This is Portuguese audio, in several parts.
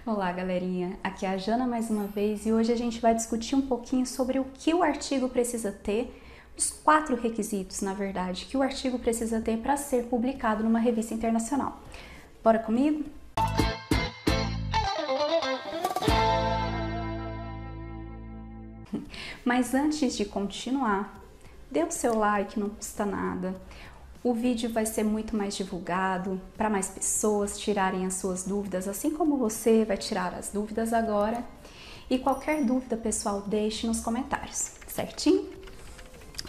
Olá, galerinha. Aqui é a Jana mais uma vez e hoje a gente vai discutir um pouquinho sobre o que o artigo precisa ter, os 4 requisitos, na verdade, que o artigo precisa ter para ser publicado numa revista internacional. Bora comigo? Mas antes de continuar, dê o seu like, não custa nada. O vídeo vai ser muito mais divulgado para mais pessoas tirarem as suas dúvidas, assim como você vai tirar as dúvidas agora. E qualquer dúvida, pessoal, deixe nos comentários, certinho?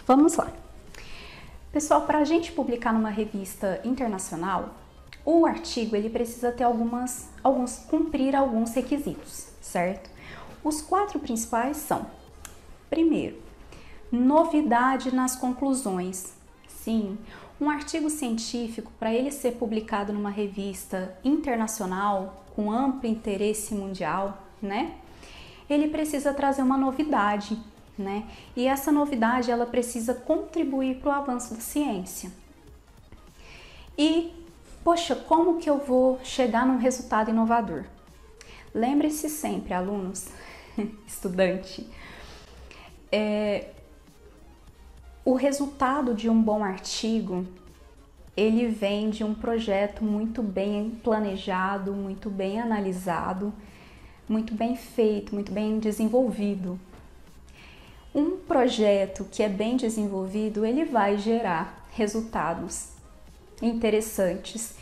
Vamos lá. Pessoal, para a gente publicar numa revista internacional, o artigo ele precisa ter cumprir alguns requisitos, certo? Os 4 principais são: primeiro, novidade nas conclusões. Sim, um artigo científico, para ele ser publicado numa revista internacional com amplo interesse mundial, né? Ele precisa trazer uma novidade, né? E essa novidade ela precisa contribuir para o avanço da ciência. E, poxa, como que eu vou chegar num resultado inovador? Lembre-se sempre, alunos, estudante, o resultado de um bom artigo, ele vem de um projeto muito bem planejado, muito bem analisado, muito bem feito, muito bem desenvolvido. Um projeto que é bem desenvolvido, ele vai gerar resultados interessantes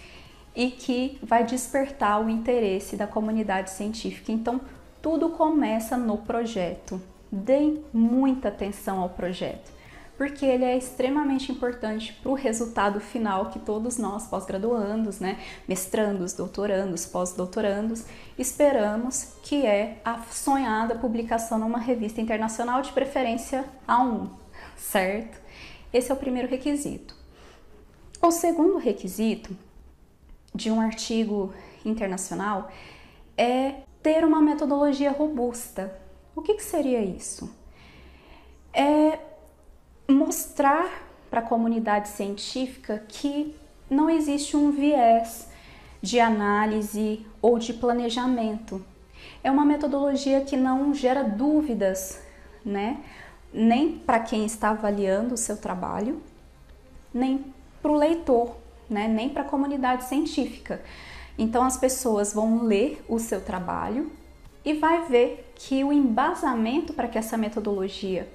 e que vai despertar o interesse da comunidade científica. Então, tudo começa no projeto. Deem muita atenção ao projeto, porque ele é extremamente importante para o resultado final que todos nós, pós-graduandos, né, mestrandos, doutorandos, pós-doutorandos, esperamos, que é a sonhada publicação numa revista internacional, de preferência A1, certo? Esse é o primeiro requisito. O segundo requisito de um artigo internacional é ter uma metodologia robusta. O que seria isso? É mostrar para a comunidade científica que não existe um viés de análise ou de planejamento. É uma metodologia que não gera dúvidas, né? Nem para quem está avaliando o seu trabalho, nem para o leitor, né? Nem para a comunidade científica. Então as pessoas vão ler o seu trabalho e vai ver que o embasamento para que essa metodologia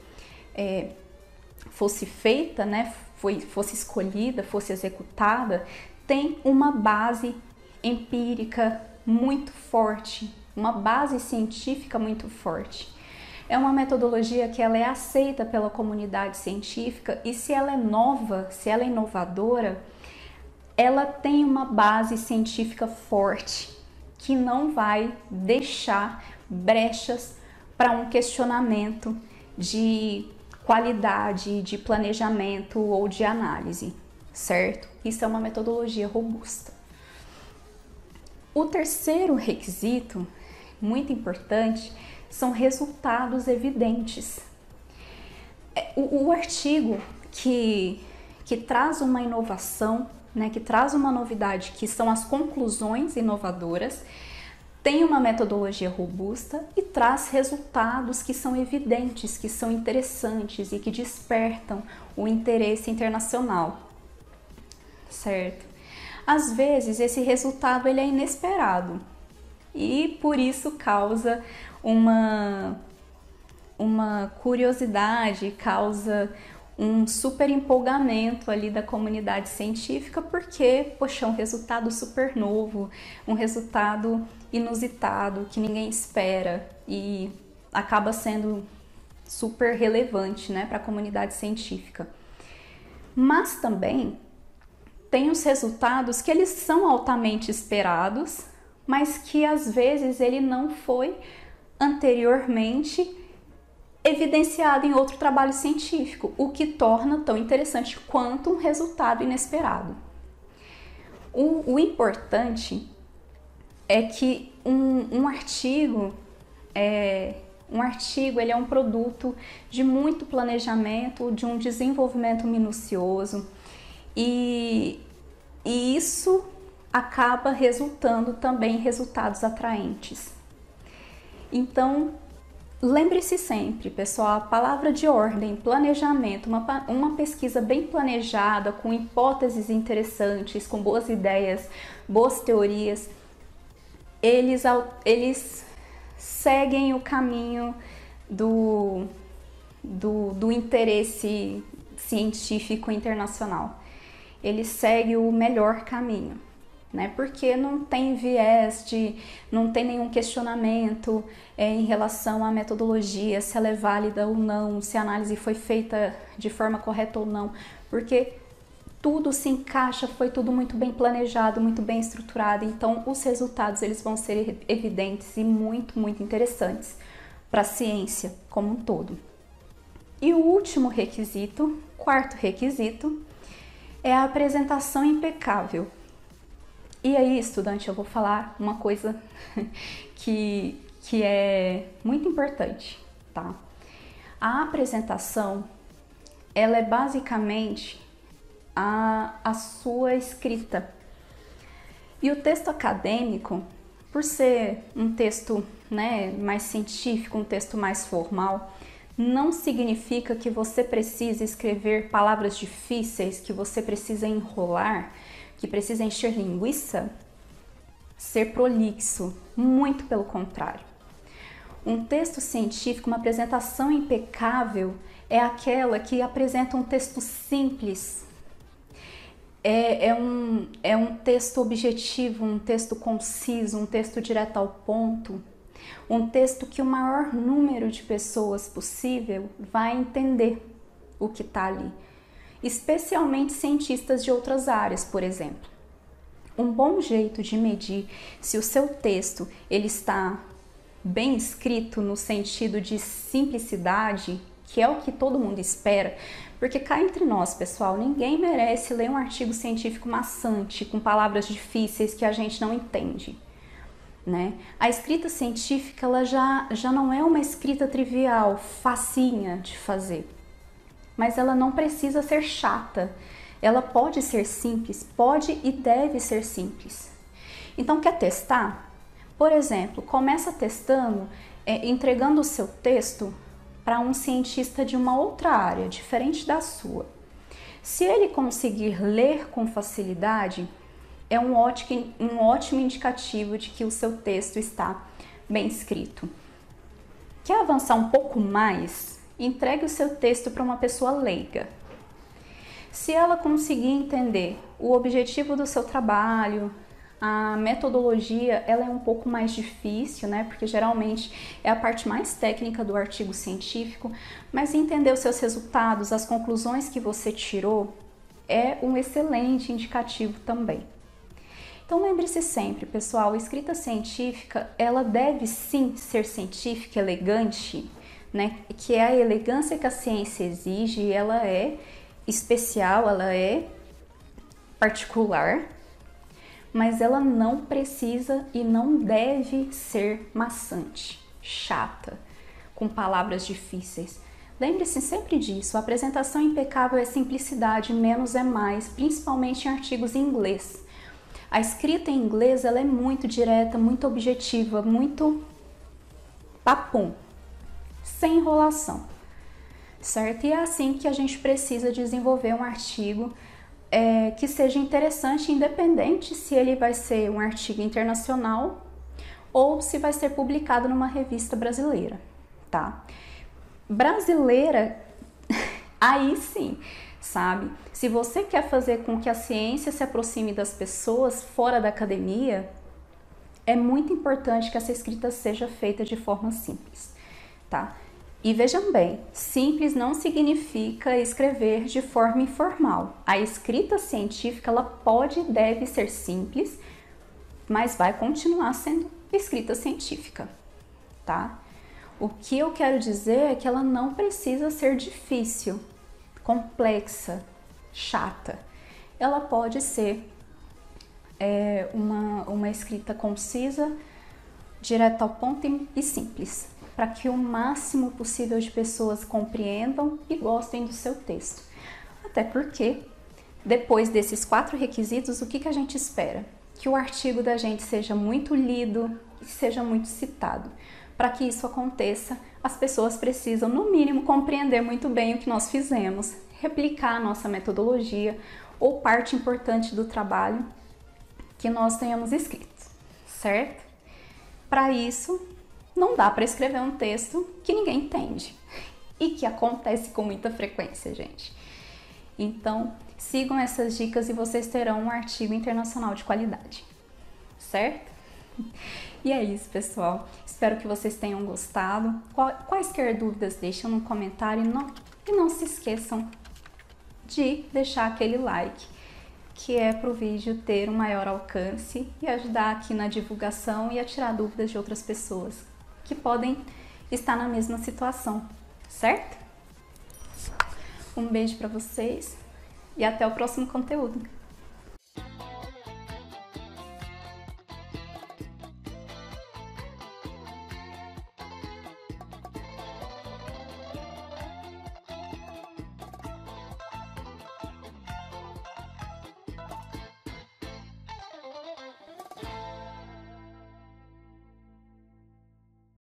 fosse feita, né, fosse escolhida, fosse executada, tem uma base empírica muito forte, uma base científica muito forte. É uma metodologia que ela é aceita pela comunidade científica e se ela é nova, se ela é inovadora, ela tem uma base científica forte que não vai deixar brechas para um questionamento de qualidade, de planejamento ou de análise, certo? Isso é uma metodologia robusta. O terceiro requisito, muito importante, são resultados evidentes. O artigo que traz uma inovação, né, que traz uma novidade, que são as conclusões inovadoras, tem uma metodologia robusta e traz resultados que são evidentes, que são interessantes e que despertam o interesse internacional, certo? Às vezes esse resultado ele é inesperado e por isso causa uma curiosidade, causa um super empolgamento ali da comunidade científica, porque, poxa, é um resultado super novo, um resultado inusitado, que ninguém espera e acaba sendo super relevante, né, para a comunidade científica. Mas também tem os resultados que eles são altamente esperados, mas que às vezes ele não foi anteriormente evidenciado em outro trabalho científico, o que torna tão interessante quanto um resultado inesperado. O importante é que um artigo ele é um produto de muito planejamento, de um desenvolvimento minucioso e isso acaba resultando também em resultados atraentes. Então, lembre-se sempre, pessoal, a palavra de ordem, planejamento, uma pesquisa bem planejada, com hipóteses interessantes, com boas ideias, boas teorias, eles seguem o caminho do interesse científico internacional. Eles seguem o melhor caminho, né? Porque não tem viés não tem nenhum questionamento em relação à metodologia, se ela é válida ou não, se a análise foi feita de forma correta ou não, porque tudo se encaixa, foi tudo muito bem planejado, muito bem estruturado, então os resultados eles vão ser evidentes e muito, muito interessantes para a ciência como um todo. E o último requisito, quarto requisito, é a apresentação impecável. E aí, estudante, eu vou falar uma coisa que é muito importante, tá? A apresentação, ela é basicamente a sua escrita. E o texto acadêmico, por ser um texto, né, mais científico, um texto mais formal, não significa que você precisa escrever palavras difíceis, que você precisa enrolar, que precisa encher linguiça, ser prolixo. Muito pelo contrário. Um texto científico, uma apresentação impecável, é aquela que apresenta um texto simples. É um texto objetivo, um texto conciso, um texto direto ao ponto. Um texto que o maior número de pessoas possível vai entender o que está ali. Especialmente cientistas de outras áreas, por exemplo. Um bom jeito de medir se o seu texto ele está bem escrito no sentido de simplicidade, que é o que todo mundo espera, porque cá entre nós, pessoal, ninguém merece ler um artigo científico maçante, com palavras difíceis que a gente não entende. Né? A escrita científica ela já não é uma escrita trivial, facinha de fazer, mas ela não precisa ser chata, ela pode ser simples, pode e deve ser simples. Então, quer testar? Por exemplo, começa testando, entregando o seu texto para um cientista de uma outra área, diferente da sua. Se ele conseguir ler com facilidade, é um ótimo indicativo de que o seu texto está bem escrito. Quer avançar um pouco mais? Entregue o seu texto para uma pessoa leiga. Se ela conseguir entender o objetivo do seu trabalho, a metodologia, ela é um pouco mais difícil, né? Porque geralmente é a parte mais técnica do artigo científico, mas entender os seus resultados, as conclusões que você tirou, é um excelente indicativo também. Então lembre-se sempre, pessoal, a escrita científica, ela deve sim ser científica, elegante, né? Que é a elegância que a ciência exige, ela é especial, ela é particular, mas ela não precisa e não deve ser maçante, chata, com palavras difíceis. Lembre-se sempre disso, a apresentação impecável é simplicidade, menos é mais, principalmente em artigos em inglês. A escrita em inglês ela é muito direta, muito objetiva, muito papum, sem enrolação, certo? E é assim que a gente precisa desenvolver um artigo que seja interessante, independente se ele vai ser um artigo internacional ou se vai ser publicado numa revista brasileira, tá? Brasileira, aí sim, sabe? Se você quer fazer com que a ciência se aproxime das pessoas fora da academia, é muito importante que essa escrita seja feita de forma simples, tá? E vejam bem, simples não significa escrever de forma informal. A escrita científica, ela pode e deve ser simples, mas vai continuar sendo escrita científica, tá? O que eu quero dizer é que ela não precisa ser difícil, complexa, chata. Ela pode ser uma escrita concisa, direta ao ponto e simples, para que o máximo possível de pessoas compreendam e gostem do seu texto. Até porque, depois desses 4 requisitos, o que a gente espera? que o artigo da gente seja muito lido e seja muito citado. Para que isso aconteça, as pessoas precisam, no mínimo, compreender muito bem o que nós fizemos, replicar a nossa metodologia ou parte importante do trabalho que nós tenhamos escrito, certo? Para isso, não dá para escrever um texto que ninguém entende e que acontece com muita frequência, gente. Então, sigam essas dicas e vocês terão um artigo internacional de qualidade, certo? E é isso, pessoal. Espero que vocês tenham gostado. Quaisquer dúvidas, deixem no comentário e não se esqueçam de deixar aquele like, que é para o vídeo ter um maior alcance e ajudar aqui na divulgação e a tirar dúvidas de outras pessoas que podem estar na mesma situação, certo? Um beijo para vocês e até o próximo conteúdo.